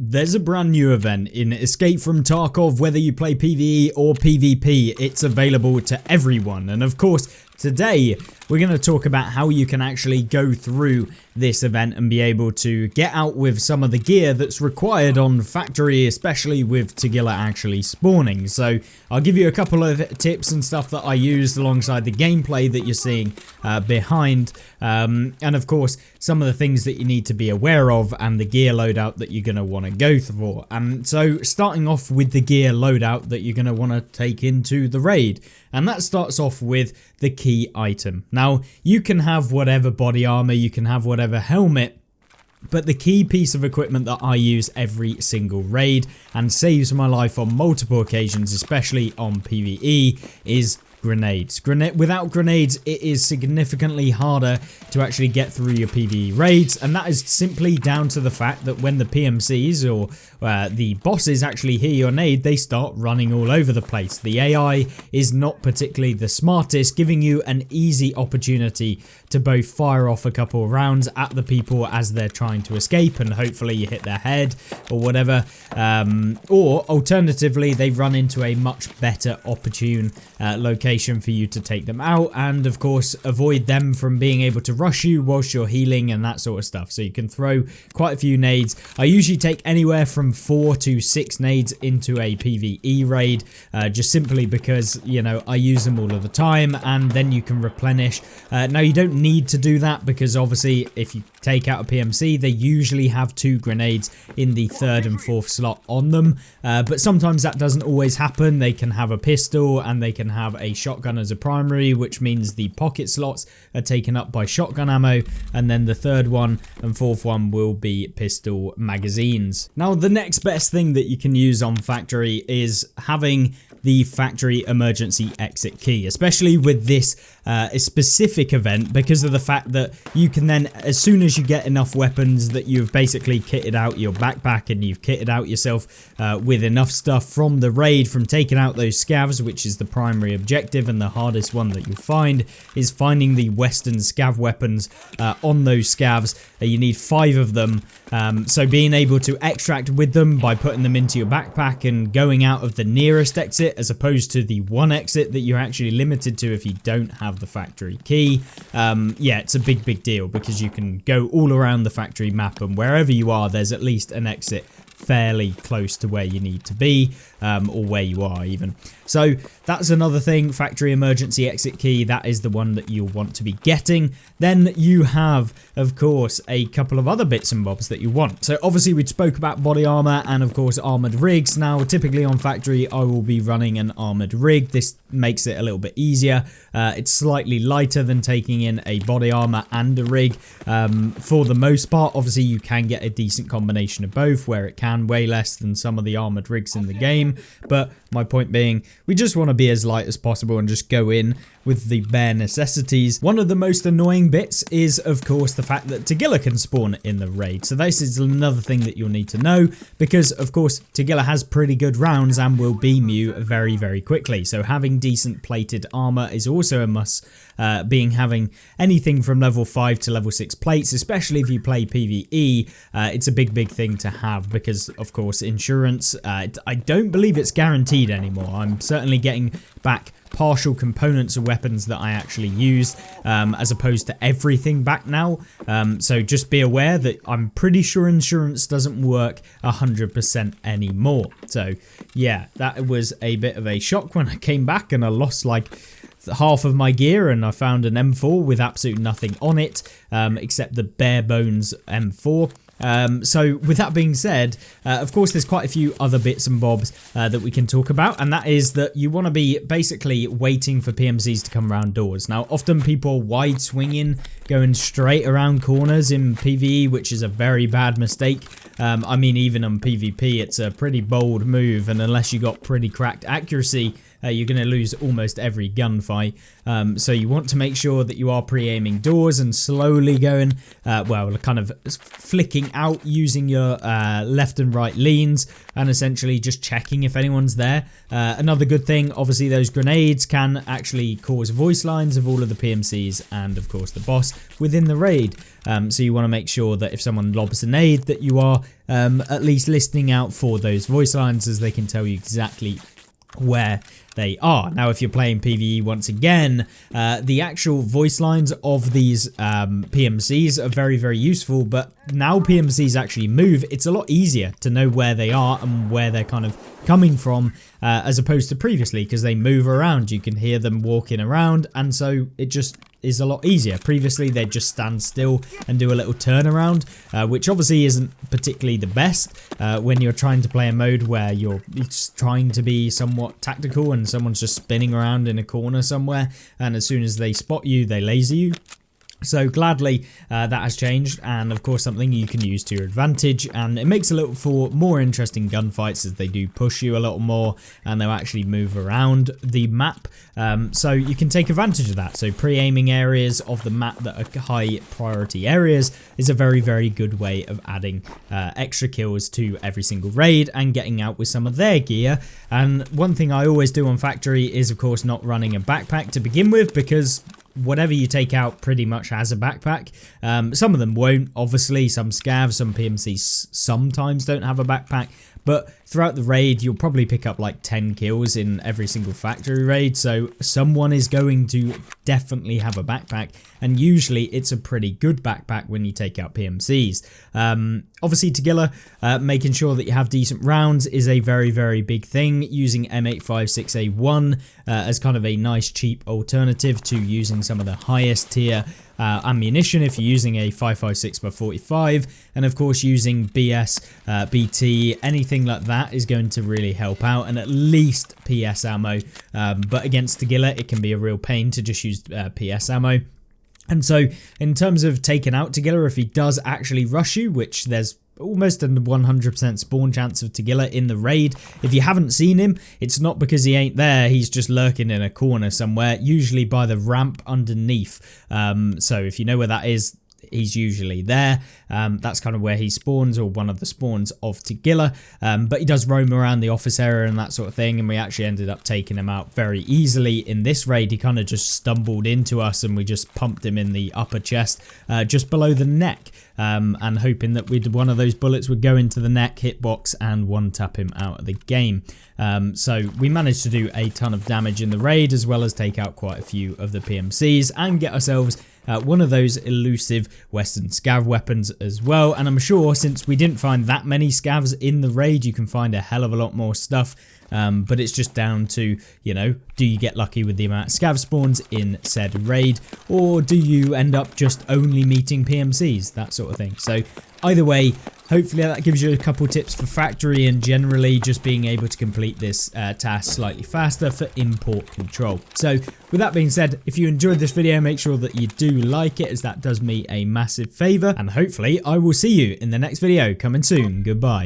There's a brand new event in Escape from Tarkov. Whether you play PvE or PvP, it's available to everyone. And of course, today we're going to talk about how you can actually go through this event and be able to get out with some of the gear that's required on factory, especially with Tagilla actually spawning. So I'll give you a couple of tips and stuff that I used alongside the gameplay that you're seeing behind, and of course some of the things that you need to be aware of and the gear loadout that you're going to want to go for. So starting off with the gear loadout that you're going to want to take into the raid, and that starts off with the key item. Now, you can have whatever body armor, you can have whatever helmet, but the key piece of equipment that I use every single raid and saves my life on multiple occasions, especially on PvE, is grenades. Without grenades, it is significantly harder to actually get through your PvE raids, and that is simply down to the fact that when the PMCs or the bosses actually hear your nade, they start running all over the place. The AI is not particularly the smartest, giving you an easy opportunity to both fire off a couple of rounds at the people as they're trying to escape, and hopefully you hit their head or whatever, or alternatively they run into a much better opportune location for you to take them out, and of course avoid them from being able to rush you whilst you're healing and that sort of stuff. So you can throw quite a few nades. I usually take anywhere from 4 to 6 nades into a PvE raid, just simply because, you know, I use them all of the time, and then you can replenish. Now you don't need to do that, because obviously if you take out a PMC, they usually have 2 grenades in the 3rd and 4th slot on them, but sometimes that doesn't always happen. They can have a pistol and they can have a shotgun as a primary, which means the pocket slots are taken up by shotgun ammo, and then the 3rd one and 4th one will be pistol magazines. Now, the next best thing that you can use on factory is having the factory emergency exit key, especially with this specific event, because of the fact that you can then, as soon as you get enough weapons that you've basically kitted out your backpack and you've kitted out yourself with enough stuff from the raid, from taking out those scavs, which is the primary objective and the hardest one that you'll find, is finding the western scav weapons on those scavs. You need 5 of them, so being able to extract with them by putting them into your backpack and going out of the nearest exit, as opposed to the one exit that you're actually limited to if you don't have the factory key. Yeah, it's a big deal, because you can go all around the factory map, and wherever you are, there's at least an exit fairly close to where you need to be, or where you are even. So that's another thing, factory emergency exit key. That is the one that you'll want to be getting. Then you have, of course, a couple of other bits and bobs that you want. So obviously we spoke about body armor and of course armored rigs. Now typically on factory I will be running an armored rig. This makes it a little bit easier. It's slightly lighter than taking in a body armor and a rig. For the most part, obviously you can get a decent combination of both, where it can weigh less than some of the armored rigs in the game, but my point being, we just want to be as light as possible and just go in with the bare necessities. One of the most annoying bits is, of course, the fact that Tagilla can spawn in the raid. So this is another thing that you'll need to know, because, of course, Tagilla has pretty good rounds and will beam you very quickly. So having decent plated armor is also a must, having anything from level 5 to level 6 plates, especially if you play PvE. It's a big thing to have, because, of course, insurance, I don't believe it's guaranteed anymore. I'm certainly getting back partial components of weapons that I actually used, as opposed to everything back now. So just be aware that I'm pretty sure insurance doesn't work 100% anymore. So yeah, that was a bit of a shock when I came back and I lost like half of my gear, and I found an M4 with absolutely nothing on it, except the bare bones M4. So with that being said, of course there's quite a few other bits and bobs that we can talk about, and that is that you want to be basically waiting for PMCs to come around doors. Now often people are wide swinging, going straight around corners in PvE, which is a very bad mistake. I mean, even on PvP it's a pretty bold move, and unless you got pretty cracked accuracy, you're going to lose almost every gunfight. So you want to make sure that you are pre-aiming doors and slowly going, well, kind of flicking out using your left and right leans, and essentially just checking if anyone's there. Another good thing, obviously those grenades can actually cause voice lines of all of the PMCs and of course the boss within the raid. So you want to make sure that if someone lobs a nade that you are at least listening out for those voice lines, as they can tell you exactly where they are. Now, if you're playing PvE once again, the actual voice lines of these PMCs are very, very useful, but now PMCs actually move, it's a lot easier to know where they are and where they're kind of coming from, as opposed to previously, because they move around. You can hear them walking around, and so it just is a lot easier. Previously, they'd just stand still and do a little turnaround, which obviously isn't particularly the best when you're trying to play a mode where you're trying to be somewhat tactical and someone's just spinning around in a corner somewhere, and as soon as they spot you, they laser you. So gladly that has changed, and of course something you can use to your advantage, and it makes a little for more interesting gunfights, as they do push you a little more and they'll actually move around the map. So you can take advantage of that. So pre-aiming areas of the map that are high priority areas is a very, very good way of adding extra kills to every single raid and getting out with some of their gear. And one thing I always do on Factory is of course not running a backpack to begin with, because whatever you take out pretty much has a backpack. Some of them won't, obviously. Some scavs, some PMCs sometimes don't have a backpack. But throughout the raid, you'll probably pick up like 10 kills in every single factory raid. So someone is going to definitely have a backpack. And usually it's a pretty good backpack when you take out PMCs. Obviously, Tagilla, making sure that you have decent rounds is a very, very big thing. Using M856A1 as kind of a nice cheap alternative to using some of the highest tier ammunition if you're using a 5.56x45, and of course using BS, BT, anything like that is going to really help out, and at least PS ammo. But against Tagilla, it can be a real pain to just use PS ammo. And so in terms of taking out Tagilla, if he does actually rush you, which there's almost a 100% spawn chance of Tagilla in the raid. If you haven't seen him, it's not because he ain't there, he's just lurking in a corner somewhere, usually by the ramp underneath. So if you know where that is, he's usually there. That's kind of where he spawns, or one of the spawns of Tagilla. But he does roam around the office area and that sort of thing, and we actually ended up taking him out very easily in this raid. He kind of just stumbled into us and we just pumped him in the upper chest, just below the neck, and hoping that one of those bullets would go into the neck, hitbox, and one tap him out of the game. So we managed to do a ton of damage in the raid, as well as take out quite a few of the PMCs and get ourselves one of those elusive Western scav weapons as well. And I'm sure since we didn't find that many scavs in the raid, you can find a hell of a lot more stuff. But it's just down to, you know, do you get lucky with the amount of scav spawns in said raid, or do you end up just only meeting PMCs, that sort of thing. So either way, hopefully that gives you a couple tips for Factory, and generally just being able to complete this task slightly faster for import control. So with that being said, if you enjoyed this video, make sure that you do like it, as that does me a massive favour, and hopefully I will see you in the next video coming soon. Goodbye.